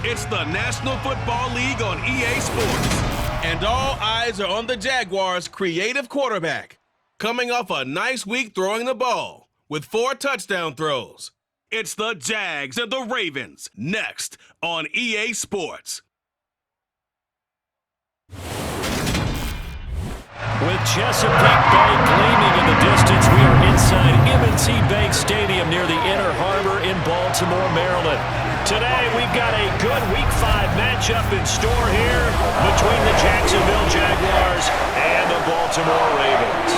It's the National Football League on EA Sports. And all eyes are on the Jaguars' creative quarterback, coming off a nice week throwing the ball with 4 touchdown throws. It's the Jags and the Ravens, next on EA Sports. With Chesapeake Bay gleaming in the distance, we are inside M&T Bank Stadium near the Inner Harbor in Baltimore, Maryland. Today, we've got a good Week 5 matchup in store here between the Jacksonville Jaguars and the Baltimore Ravens.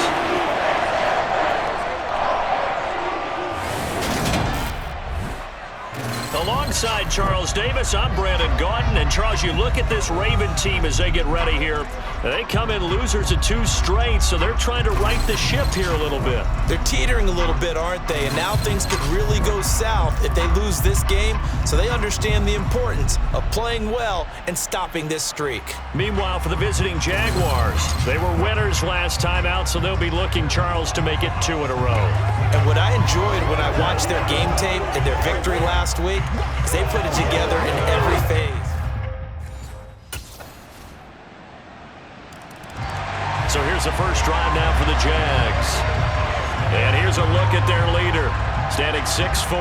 Alongside Charles Davis, I'm Brandon Gaudin. And Charles, you look at this Raven team as they get ready here. They come in losers of 2 straight, so they're trying to right the ship here a little bit. They're teetering a little bit, aren't they? And now things could really go south if they lose this game, so they understand the importance of playing well and stopping this streak. Meanwhile, for the visiting Jaguars, they were winners last time out, so they'll be looking, Charles, to make it 2 in a row. And what I enjoyed when I watched their game tape and their victory last week is they put it together in every phase. So here's the first drive now for the Jags. And here's a look at their leader, standing 6'4".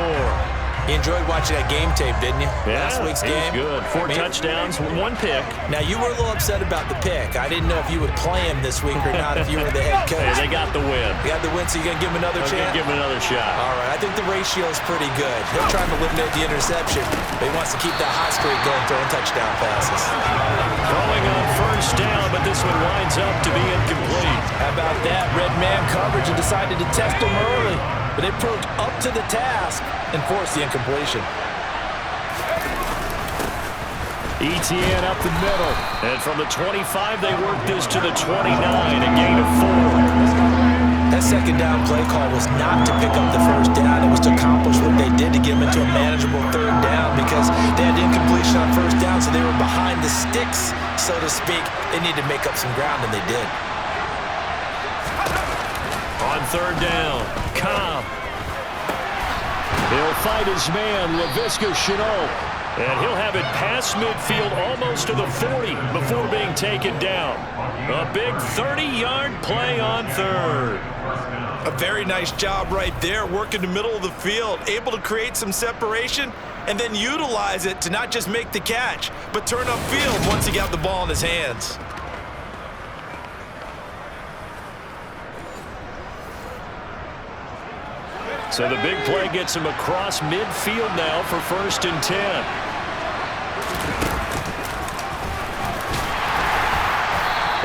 You enjoyed watching that game tape, didn't you? Yeah, last week's game. Good. 4 touchdowns, 1 pick. Now, you were a little upset about the pick. I didn't know if you would play him this week or not if you were the head coach. Hey, they got the win. They got the win, so you're going to give him another chance? Give him another shot. All right, I think the ratio is pretty good. He'll try to eliminate the interception, but he wants to keep that hot streak going, throwing touchdown passes. Throwing on first down, but this one winds up to be incomplete. How about that? Red man coverage and decided to test him early, but they proved up to the task and forced the incompletion. ETN up the middle. And from the 25, they work this to the 29, a gain of 4. That second down play call was not to pick up the first down. It was to accomplish what they did to get them into a manageable third down because they had incompletion on first down, so they were behind the sticks, so to speak. They needed to make up some ground, and they did. On third down, Cobb. He'll fight his man, Laviska Shenault. And he'll have it past midfield almost to the 40 before being taken down. A big 30-yard play on third. A very nice job right there, working the middle of the field, able to create some separation and then utilize it to not just make the catch, but turn upfield once he got the ball in his hands. So the big play gets him across midfield now for 1st and 10.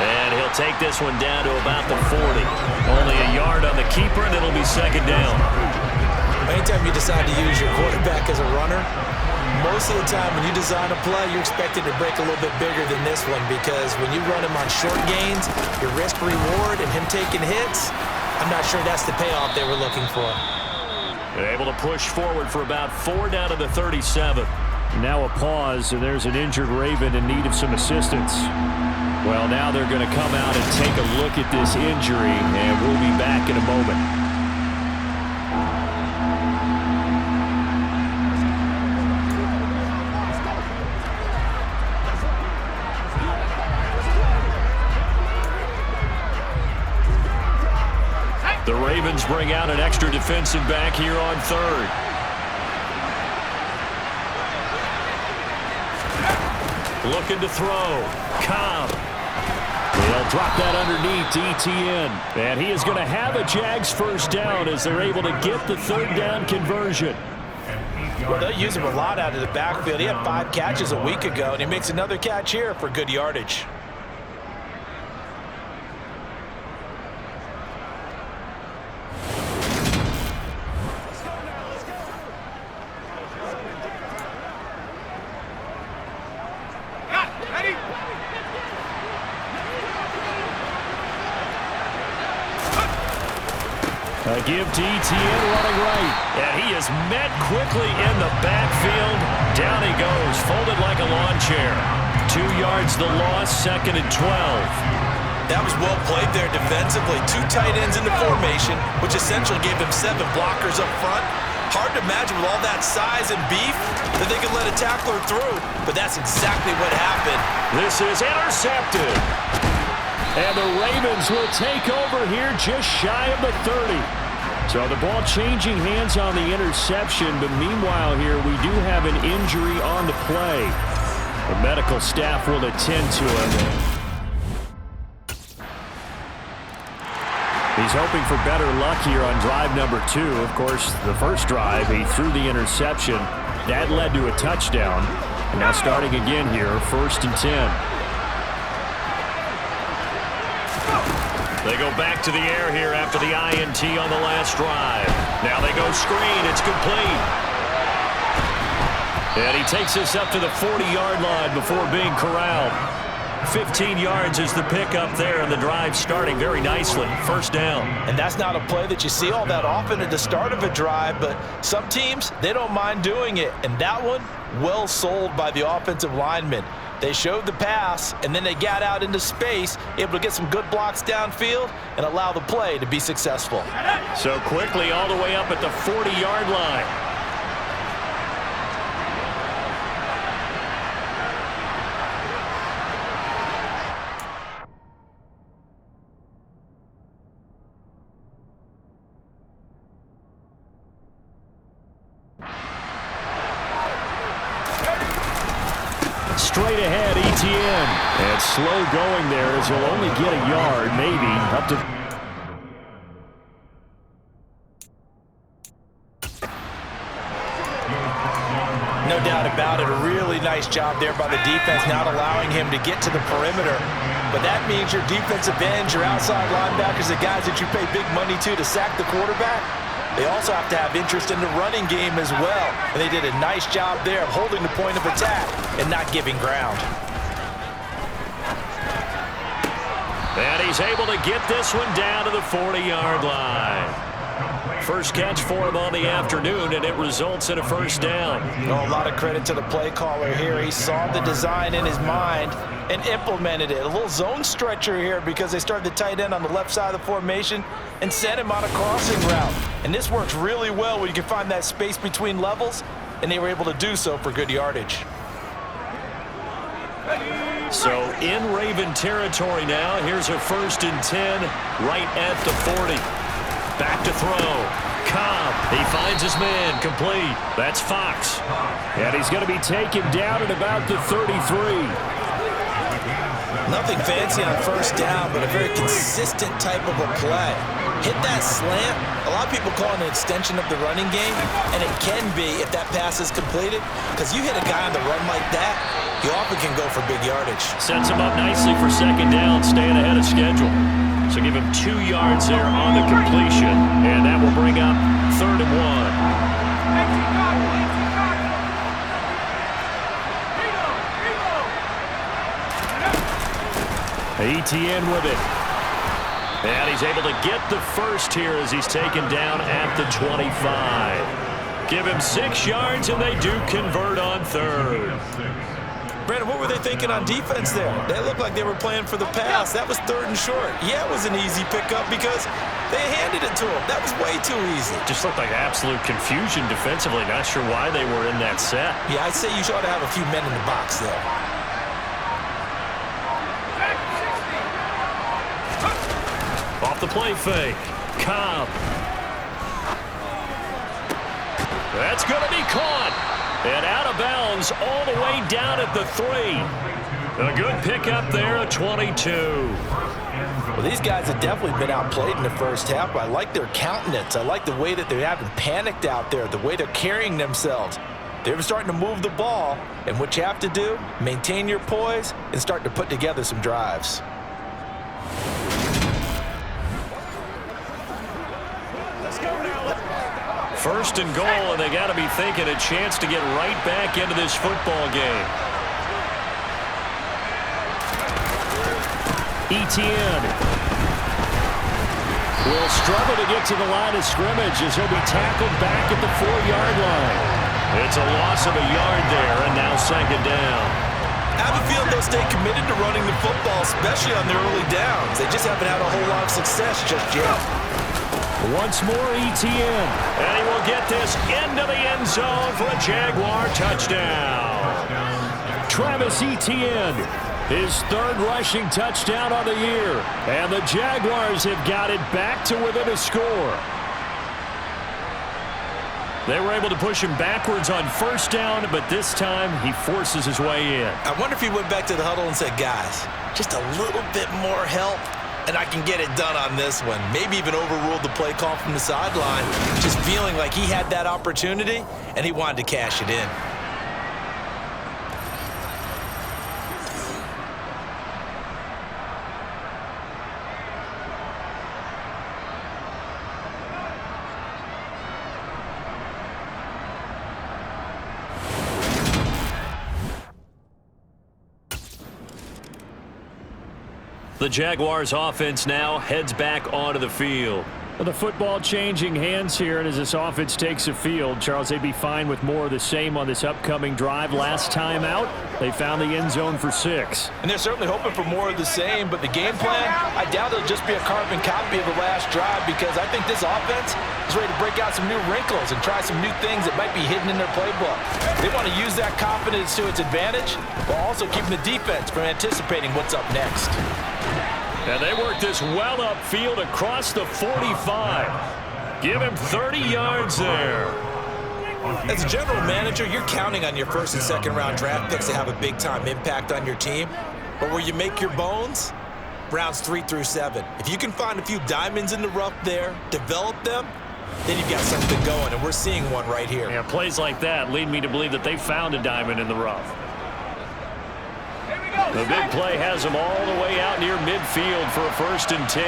And he'll take this one down to about the 40. Only a yard on the keeper, and it'll be 2nd down. Anytime you decide to use your quarterback as a runner, most of the time when you design a play, you're expected to break a little bit bigger than this one because when you run him on short gains, your risk-reward and him taking hits, I'm not sure that's the payoff they were looking for. They're able to push forward for about 4 down to the 37. Now a pause, and there's an injured Raven in need of some assistance. Well, now they're going to come out and take a look at this injury, and we'll be back in a moment. The Ravens bring out an extra defensive back here on third. Looking to throw. Cobb. They'll drop that underneath to ETN. And he is going to have a Jags first down as they're able to get the 3rd down conversion. Well, they'll use him a lot out of the backfield. He had 5 catches a week ago, and he makes another catch here for good yardage. A give to ETN running right. And he is met quickly in the backfield. Down he goes, folded like a lawn chair. 2 yards the loss, 2nd and 12. That was well played there defensively. 2 tight ends in the formation, which essentially gave them 7 blockers up front. Hard to imagine with all that size and beef that they could let a tackler through, but that's exactly what happened. This is intercepted. And the Ravens will take over here just shy of the 30. So the ball changing hands on the interception, but meanwhile here we do have an injury on the play. The medical staff will attend to him. He's hoping for better luck here on drive number 2. Of course, the first drive, he threw the interception. That led to a touchdown. And now starting again here, 1st and 10. They go back to the air here after the INT on the last drive. Now they go screen. It's complete. And he takes this up to the 40-yard line before being corralled. 15 yards is the pickup there, and the drive starting very nicely. 1st down. And that's not a play that you see all that often at the start of a drive, but some teams, they don't mind doing it. And that one, well sold by the offensive lineman. They showed the pass, and then they got out into space, able to get some good blocks downfield and allow the play to be successful. So quickly all the way up at the 40-yard line. Straight ahead, ETN. And slow going there as he'll only get a yard, maybe, up to... No doubt about it. A really nice job there by the defense, not allowing him to get to the perimeter. But that means your defensive ends, your outside linebackers, the guys that you pay big money to sack the quarterback, they also have to have interest in the running game as well. And they did a nice job there of holding the point of attack and not giving ground. And he's able to get this one down to the 40-yard line. First catch for him on the afternoon, and it results in a 1st down. A lot of credit to the play caller here. He saw the design in his mind and implemented it. A little zone stretcher here because they started the tight end on the left side of the formation and sent him on a crossing route. And this works really well when you can find that space between levels, and they were able to do so for good yardage. So in Raven territory now, here's a 1st and 10 right at the 40. Back to throw. Cobb. He finds his man. Complete. That's Fox. And he's going to be taken down at about the 33. Nothing fancy on 1st down, but a very consistent type of a play. Hit that slant. A lot of people call it an extension of the running game, and it can be if that pass is completed, because you hit a guy on the run like that, you often can go for big yardage. Sets him up nicely for 2nd down, staying ahead of schedule. So give him 2 yards there on the completion, and that will bring up 3rd and 1. ETN with it. And he's able to get the first here as he's taken down at the 25. Give him 6 yards, and they do convert on 3rd. Brandon, what were they thinking on defense there? They looked like they were playing for the pass. That was 3rd and short. Yeah, it was an easy pickup because they handed it to him. That was way too easy. Just looked like absolute confusion defensively. Not sure why they were in that set. Yeah, I'd say you ought to have a few men in the box there. Off the play fake. Cobb. That's going to be caught. And out of bounds all the way down at the 3. A good pickup there at 22. Well, these guys have definitely been outplayed in the first half. I like their countenance. I like the way that they haven't panicked out there, the way they're carrying themselves. They're starting to move the ball, and what you have to do, maintain your poise and start to put together some drives. First and goal, and they got to be thinking a chance to get right back into this football game. ETN will struggle to get to the line of scrimmage as he'll be tackled back at the 4-yard line. It's a loss of a yard there, and now 2nd down. I have a feeling they'll stay committed to running the football, especially on their early downs. They just haven't had a whole lot of success just yet. Once more, Etienne. And he will get this into the end zone for a Jaguar touchdown. Travis Etienne, his third rushing touchdown on the year. And the Jaguars have got it back to within a score. They were able to push him backwards on first down, but this time he forces his way in. I wonder if he went back to the huddle and said, guys, just a little bit more help, and I can get it done on this one. Maybe even overruled the play call from the sideline, just feeling like he had that opportunity, and he wanted to cash it in. The Jaguars offense now heads back onto the field. Well, the football changing hands here, and as this offense takes the field, Charles, they'd be fine with more of the same on this upcoming drive. Last time out, they found the end zone for 6. And they're certainly hoping for more of the same, but the game plan, I doubt it'll just be a carbon copy of the last drive, because I think this offense is ready to break out some new wrinkles and try some new things that might be hidden in their playbook. They want to use that confidence to its advantage while also keeping the defense from anticipating what's up next. And they work this well upfield across the 45. Give him 30 yards there. As a general manager, you're counting on your first and second round draft picks to have a big-time impact on your team. But where you make your bones, rounds 3 through 7. If you can find a few diamonds in the rough there, develop them, then you've got something going, and we're seeing one right here. Yeah, plays like that lead me to believe that they found a diamond in the rough. The big play has them all the way out near midfield for a 1st and 10.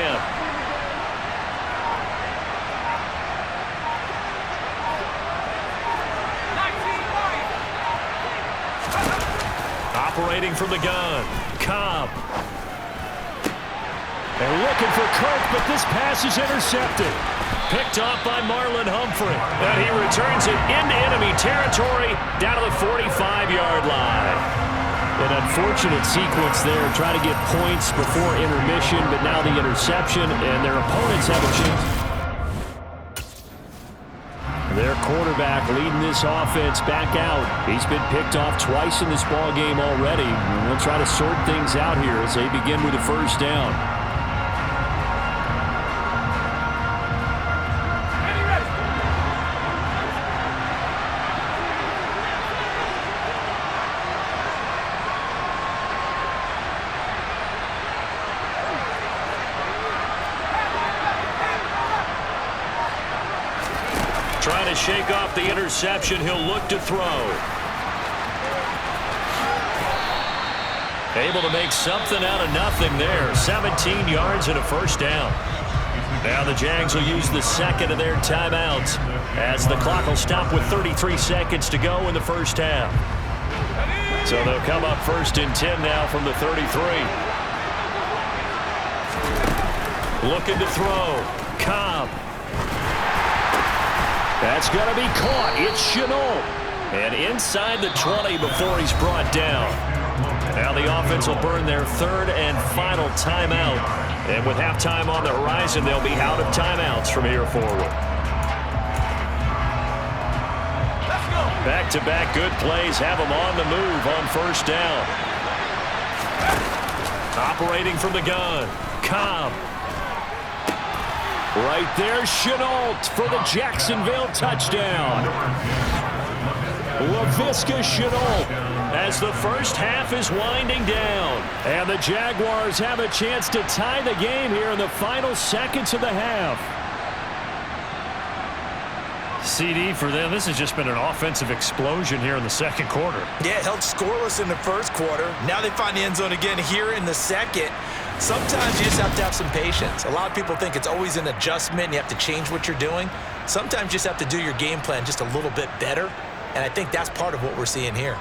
Operating from the gun, Cobb. They're looking for Kirk, but this pass is intercepted. Picked off by Marlon Humphrey. And he returns it into enemy territory down to the 45-yard line. An unfortunate sequence there, trying to get points before intermission, but now the interception, and their opponents have a chance. Their quarterback leading this offense back out. He's been picked off twice in this ball game already. We'll try to sort things out here as they begin with a 1st down. Trying to shake off the interception. He'll look to throw. Able to make something out of nothing there. 17 yards and a 1st down. Now the Jags will use the second of their timeouts as the clock will stop with 33 seconds to go in the 1st half. So they'll come up 1st and 10 now from the 33. Looking to throw. Cobb. That's going to be caught. It's Chenault. And inside the 20 before he's brought down. Now the offense will burn their 3rd and final timeout. And with halftime on the horizon, they'll be out of timeouts from here forward. Back-to-back good plays have them on the move on 1st down. Operating from the gun. Cobb. Right there, Chenault for the Jacksonville touchdown. LaVisca Chenault as the 1st half is winding down. And the Jaguars have a chance to tie the game here in the final seconds of the half. CD for them, this has just been an offensive explosion here in the 2nd quarter. Yeah, held scoreless in the 1st quarter. Now they find the end zone again here in the 2nd. Sometimes you just have to have some patience. A lot of people think it's always an adjustment. You have to change what you're doing. Sometimes you just have to do your game plan just a little bit better. And I think that's part of what we're seeing here.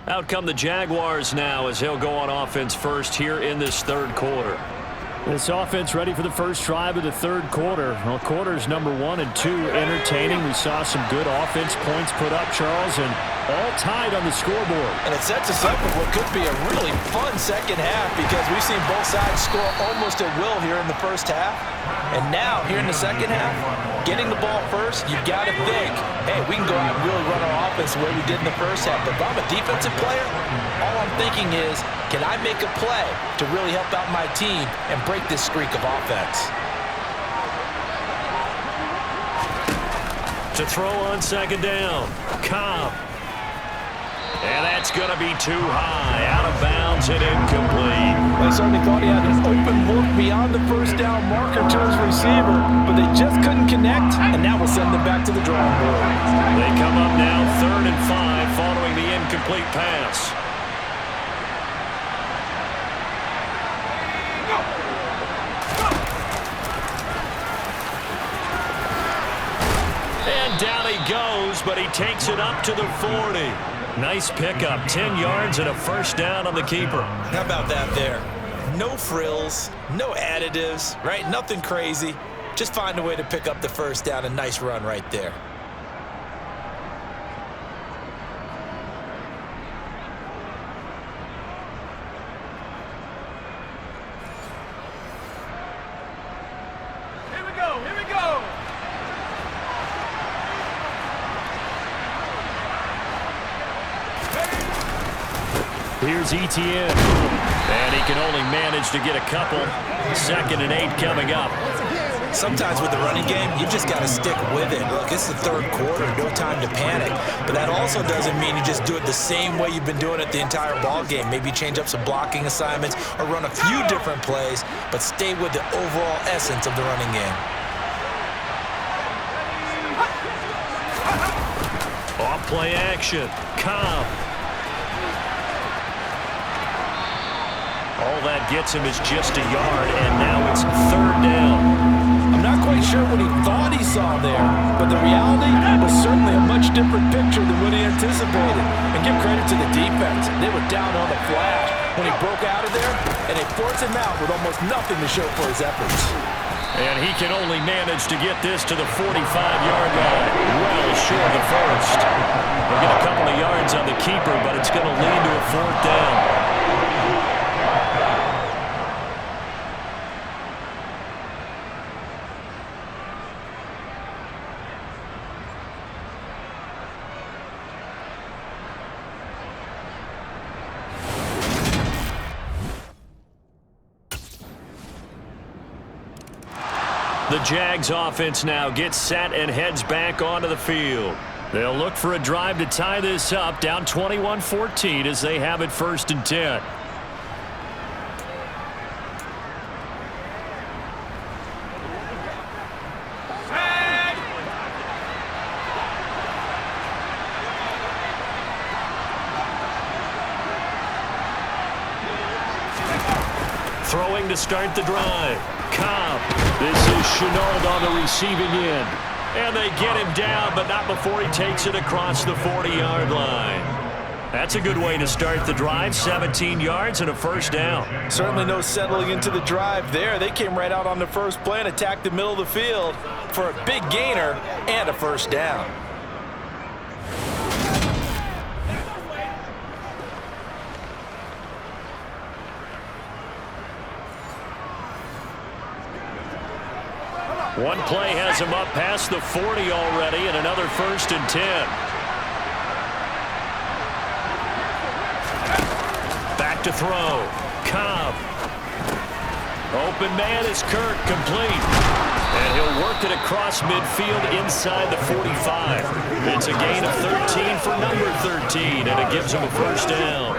Out come the Jaguars now as he'll go on offense first here in this 3rd quarter. This offense ready for the first drive of the third quarter. Well, quarters number 1 and 2 entertaining. We saw some good offense points put up, Charles, and all tied on the scoreboard. And it sets us up with what could be a really fun second half because we've seen both sides score almost at will here in the first half. And now, here in the second half, getting the ball first, you've got to think, hey, we can go out and really run our offense the way we did in the first half. But if I'm a defensive player, all I'm thinking is, can I make a play to really help out my team and break this streak of offense? To throw on second down, Cobb. And that's going to be too high, out of bounds and incomplete. They certainly thought he had an open look beyond the first down marker to his receiver, but they just couldn't connect, and now we'll send them back to the drawing board. They come up now 3rd and 5 following the incomplete pass. And down he goes, but he takes it up to the 40. Nice pickup, 10 yards and a first down on the keeper. How about that there? No frills, no additives, right? Nothing crazy. Just find a way to pick up the first down. A nice run right there. Here we go, here we go! Here's Etienne, and he can only manage to get a couple. 2nd and 8 coming up. Sometimes with the running game, you just got to stick with it. Look, it's the third quarter, no time to panic. But that also doesn't mean you just do it the same way you've been doing it the entire ball game. Maybe change up some blocking assignments or run a few different plays, but stay with the overall essence of the running game. Off play action, Cobb. All that gets him is just a yard, and now it's 3rd down. I'm not quite sure what he thought he saw there, but the reality was certainly a much different picture than what he anticipated. And give credit to the defense. They were down on the flash when he broke out of there, and they forced him out with almost nothing to show for his efforts. And he can only manage to get this to the 45-yard line. Well short of the first. They'll get a couple of yards on the keeper, but it's going to lead to a 4th down. The Jags offense now gets set and heads back onto the field. They'll look for a drive to tie this up, down 21-14 as they have it 1st and 10. Throwing to start the drive. Cobb. This is Chenault on the receiving end. And they get him down, but not before he takes it across the 40-yard line. That's a good way to start the drive. 17 yards and a first down. Certainly no settling into the drive there. They came right out on the first play and attacked the middle of the field for a big gainer and a first down. One play has him up past the 40 already, and another 1st and 10. Back to throw. Cobb. Open man is Kirk, complete. And he'll work it across midfield inside the 45. It's a gain of 13 for number 13, and it gives him a first down.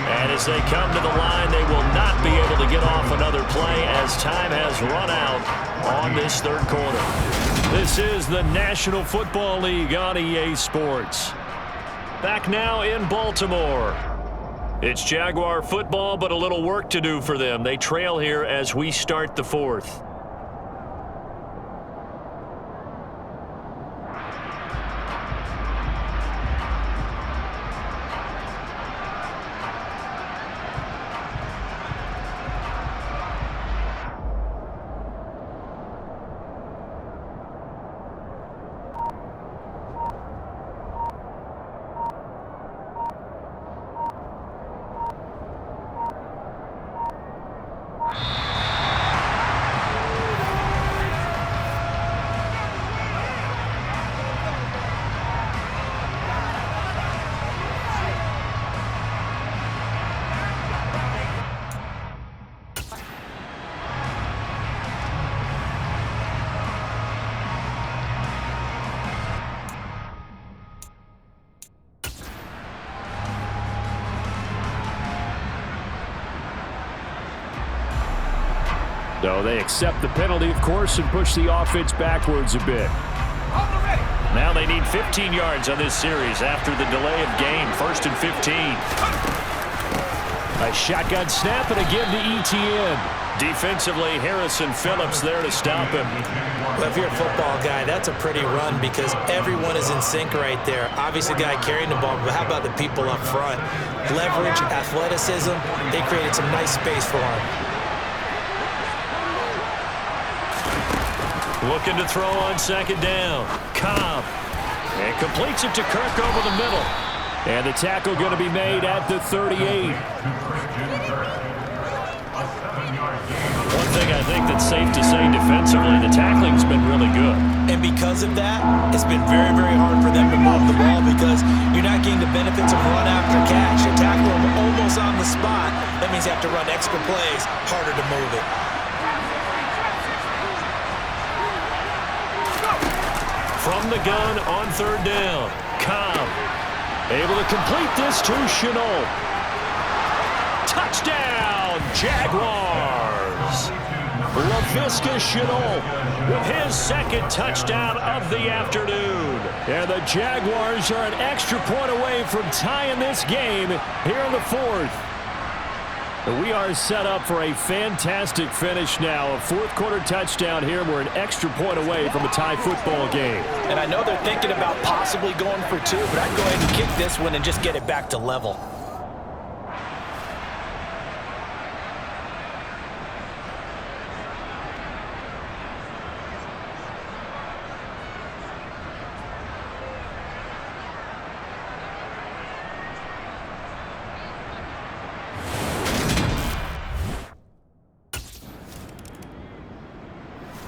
And as they come to the line, they will not be able to get off another play as time has run out on this third quarter. This is the National Football League on EA Sports. Back now in Baltimore. It's Jaguar football, but a little work to do for them. They trail here as we start the 4th. So they accept the penalty, of course, and push the offense backwards a bit. Now they need 15 yards on this series after the delay of game. 1st and 15. A shotgun snap and a give to ETN. Defensively, Harrison Phillips there to stop him. Well, if you're a football guy, that's a pretty run because everyone is in sync right there. Obviously, the guy carrying the ball, but how about the people up front? Leverage, athleticism, they created some nice space for him. Looking to throw on 2nd down. Cobb. And completes it to Kirk over the middle. And the tackle going to be made at the 38. One thing I think that's safe to say defensively, the tackling's been really good. And because of that, it's been very, very hard for them to move the ball because you're not getting the benefits of run after catch. You tackle them almost on the spot. That means you have to run extra plays, harder to move it. From the gun on 3rd down. Cobb able to complete this to Shenault. Touchdown, Jaguars. Laviska Shenault with his 2nd touchdown of the afternoon. And the Jaguars are an extra point away from tying this game here in the 4th. We are set up for a fantastic finish now. A 4th quarter touchdown here. We're an extra point away from a tie football game. And I know they're thinking about possibly going for 2, but I'd go ahead and kick this one and just get it back to level.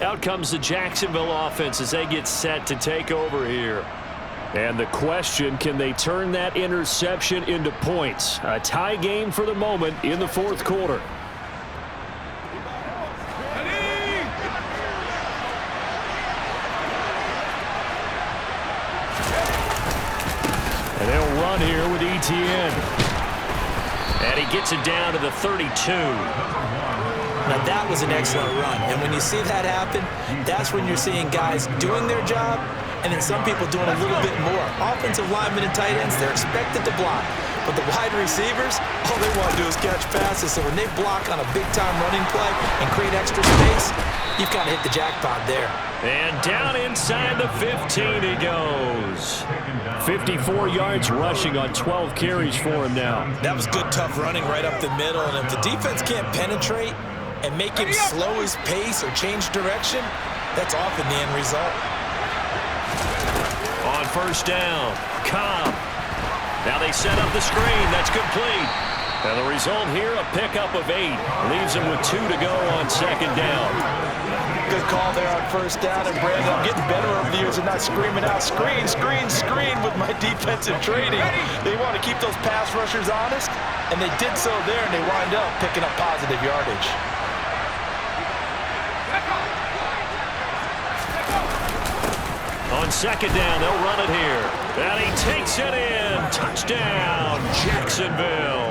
Out comes the Jacksonville offense as they get set to take over here. And the question, can they turn that interception into points? A tie game for the moment in the 4th quarter. And they'll run here with ETN. And he gets it down to the 32. Now, that was an excellent run. And when you see that happen, that's when you're seeing guys doing their job and then some people doing a little bit more. Offensive linemen and tight ends, they're expected to block. But the wide receivers, all they want to do is catch passes. So when they block on a big-time running play and create extra space, you've kind of hit the jackpot there. And down inside the 15 he goes. 54 yards rushing on 12 carries for him now. That was good, tough running right up the middle. And if the defense can't penetrate and make him slow his pace or change direction, that's often the end result. On 1st down, Cobb. Now they set up the screen. That's complete. And the result here, a pickup of 8. Leaves him with 2 to go on 2nd down. Good call there on 1st down. And Brandon, I'm getting better over the years and not screaming out, screen, screen, screen with my defensive training. They want to keep those pass rushers honest, and they did so there, and they wind up picking up positive yardage. On 2nd down, they'll run it here. And he takes it in. Touchdown, Jacksonville.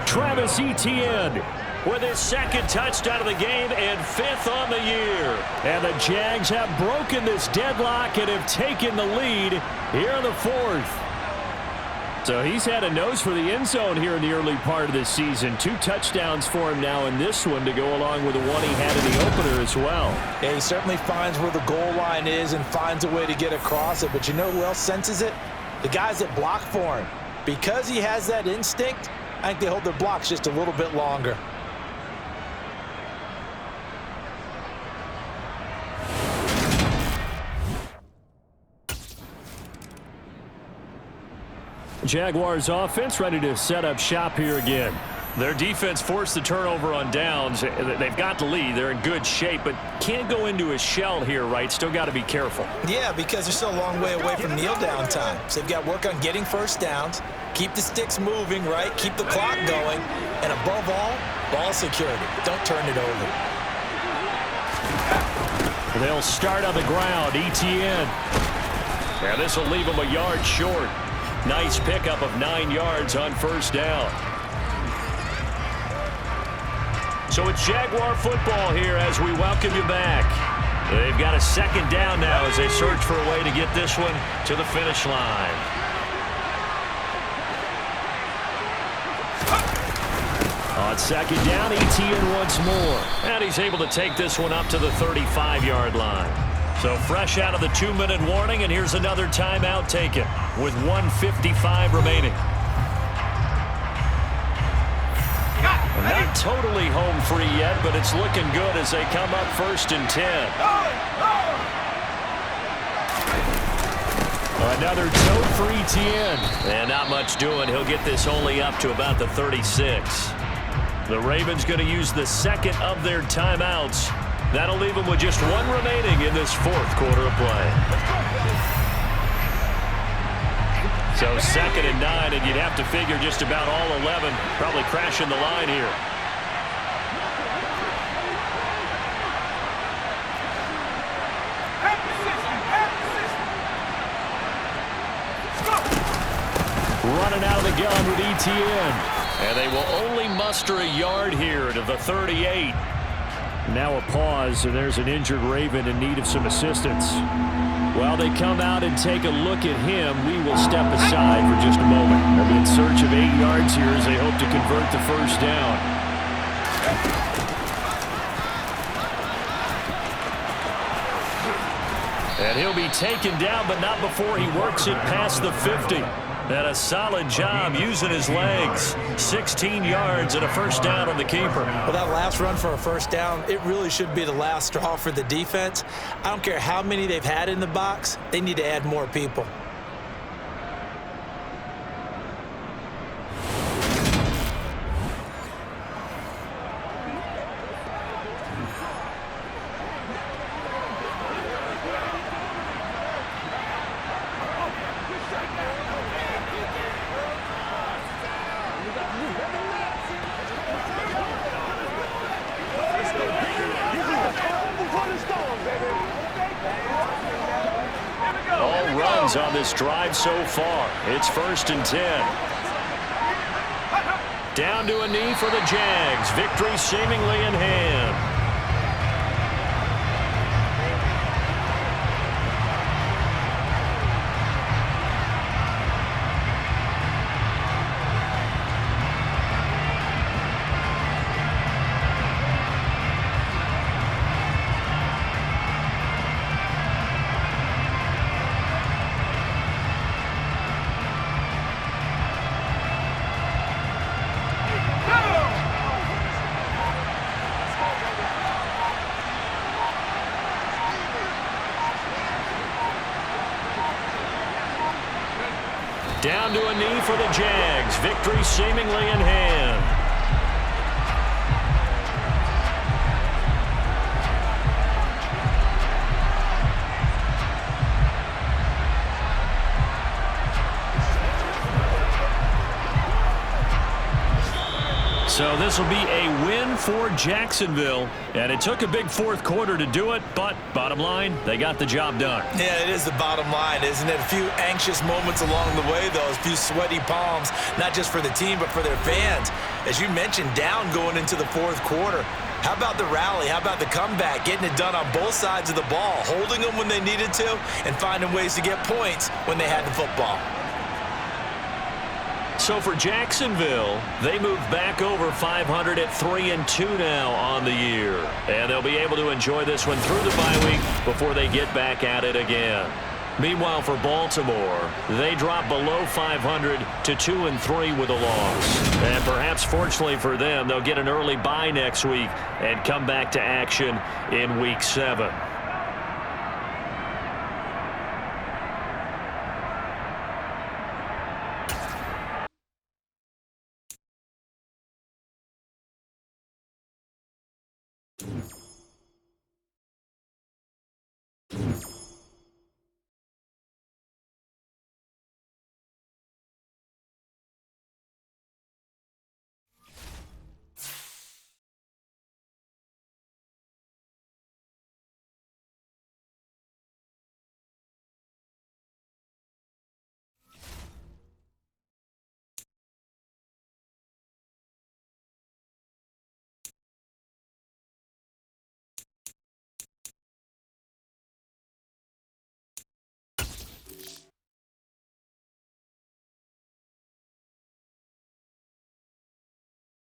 Travis Etienne with his 2nd touchdown of the game and 5th on the year. And the Jags have broken this deadlock and have taken the lead here in the 4th. So he's had a nose for the end zone here in the early part of this season. 2 touchdowns for him now in this one to go along with the one he had in the opener as well. Yeah, he certainly finds where the goal line is and finds a way to get across it. But you know who else senses it? The guys that block for him. Because he has that instinct, I think they hold their blocks just a little bit longer. Jaguars offense ready to set up shop here again. Their defense forced the turnover on downs. They've got the lead. They're in good shape, but can't go into a shell here, right? Still got to be careful. Yeah, because they're still a long way away from kneel down time. So they've got to work on getting 1st downs, keep the sticks moving, right? Keep the clock going, and above all, ball security. Don't turn it over. They'll start on the ground. ETN. And this will leave them a yard short. Nice pickup of 9 yards on 1st down. So So it's Jaguar football here as we welcome you back. They've got a second down now as they search for a way to get this one to the finish line. On second down, Etienne once more. And he's able to take this one up to the 35-yard line. So fresh out of the 2-minute warning, and here's another timeout taken with 1:55 remaining. Not totally home free yet, but it's looking good as they come up 1st and 10. Another toe for Etienne. And not much doing. He'll get this only up to about the 36. The Ravens going to use the second of their timeouts. That'll leave them with just one remaining in this 4th quarter of play. So 2nd and 9, and you'd have to figure just about all 11 probably crashing the line here. Running out of the gun with Etienne. And they will only muster a yard here to the 38. Now a pause, and there's an injured Raven in need of some assistance. While they come out and take a look at him, we will step aside for just a moment. They'll be in search of 8 yards here as they hope to convert the first down. And he'll be taken down, but not before he works it past the 50. And a solid job using his legs. 16 yards and a first down on the keeper. Well, that last run for a first down, it really should be the last straw for the defense. I don't care how many they've had in the box. They need to add more people. On this drive so far. It's 1st and 10. Down to a knee for the Jags. Victory seemingly in hand. Down to a knee for the Jags. Victory seemingly in hand. So this will be a win for Jacksonville. And it took a big 4th quarter to do it, but bottom line, they got the job done. Yeah, it is the bottom line, isn't it? A few anxious moments along the way, though. A few sweaty palms, not just for the team, but for their fans. As you mentioned, down going into the 4th quarter. How about the rally? How about the comeback? Getting it done on both sides of the ball, holding them when they needed to, and finding ways to get points when they had the football. So for Jacksonville, they move back over 500 at 3-2 now on the year. And they'll be able to enjoy this one through the bye week before they get back at it again. Meanwhile, for Baltimore, they drop below 500 to 2-3 with a loss. And perhaps fortunately for them, they'll get an early bye next week and come back to action in Week 7.